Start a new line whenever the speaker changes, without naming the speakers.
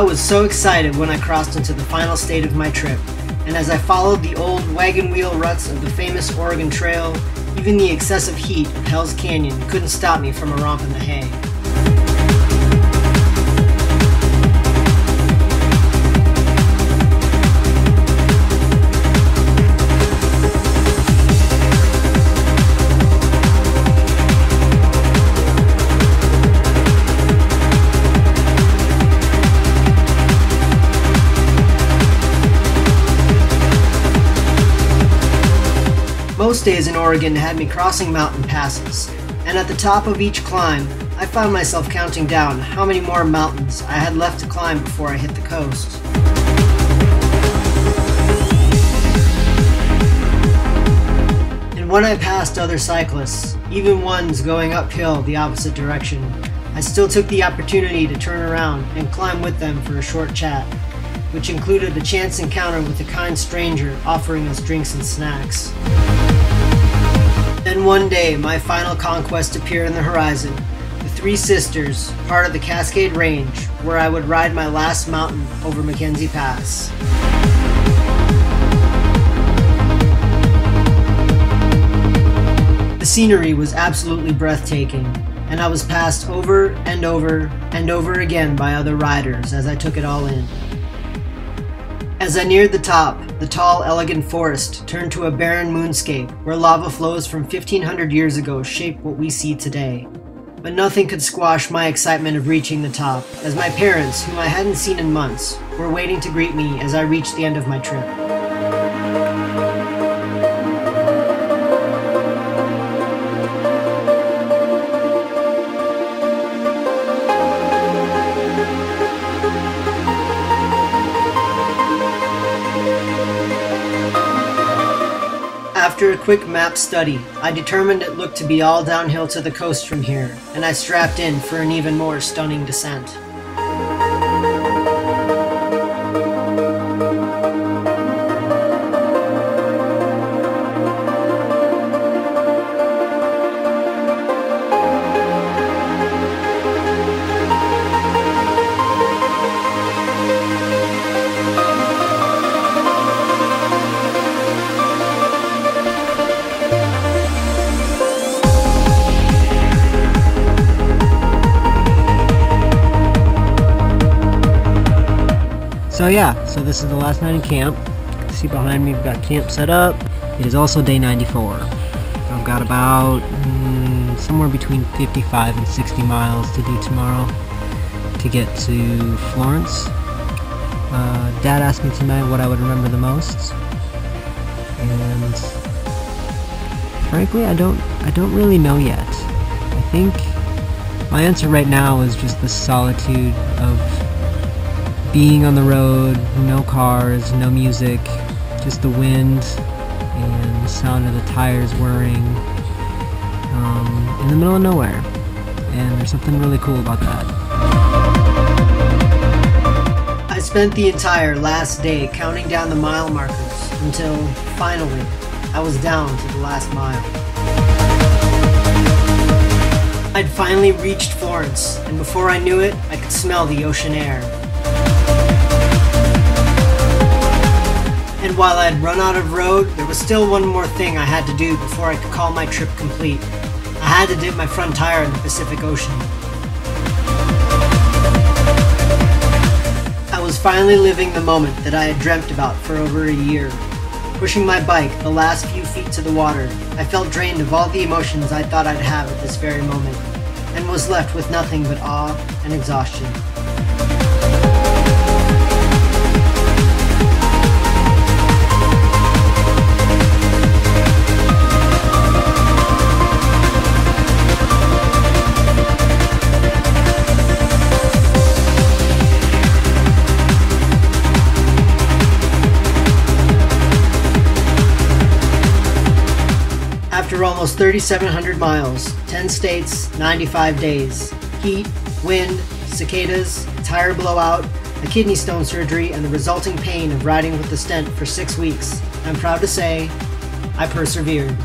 I was so excited when I crossed into the final state of my trip, and as I followed the old wagon wheel ruts of the famous Oregon Trail, even the excessive heat of Hell's Canyon couldn't stop me from a romp in the hay. Most days in Oregon had me crossing mountain passes, and at the top of each climb, I found myself counting down how many more mountains I had left to climb before I hit the coast. And when I passed other cyclists, even ones going uphill the opposite direction, I still took the opportunity to turn around and climb with them for a short chat, which included a chance encounter with a kind stranger offering us drinks and snacks. Then one day, my final conquest appeared on the horizon, the Three Sisters, part of the Cascade Range, where I would ride my last mountain over Mackenzie Pass. The scenery was absolutely breathtaking, and I was passed over and over and over again by other riders as I took it all in. As I neared the top, the tall, elegant forest turned to a barren moonscape where lava flows from 1500 years ago shaped what we see today. But nothing could squash my excitement of reaching the top, as my parents, whom I hadn't seen in months, were waiting to greet me as I reached the end of my trip. After a quick map study, I determined it looked to be all downhill to the coast from here, and I strapped in for an even more stunning descent. So this is the last night in camp. See behind me, we've got camp set up. It is also day 94. So I've got about somewhere between 55 and 60 miles to do tomorrow to get to Florence. Dad asked me tonight what I would remember the most, and frankly, I don't really know yet. I think my answer right now is just the solitude of being on the road, no cars, no music, just the wind and the sound of the tires whirring in the middle of nowhere. And there's something really cool about that. I spent the entire last day counting down the mile markers until, finally, I was down to the last mile. I'd finally reached Florence, and before I knew it, I could smell the ocean air. And while I'd run out of road, there was still one more thing I had to do before I could call my trip complete. I had to dip my front tire in the Pacific Ocean. I was finally living the moment that I had dreamt about for over a year. Pushing my bike the last few feet to the water, I felt drained of all the emotions I thought I'd have at this very moment, and was left with nothing but awe and exhaustion. After almost 3,700 miles, 10 states, 95 days, heat, wind, cicadas, tire blowout, a kidney stone surgery, and the resulting pain of riding with the stent for 6 weeks, I'm proud to say, I persevered.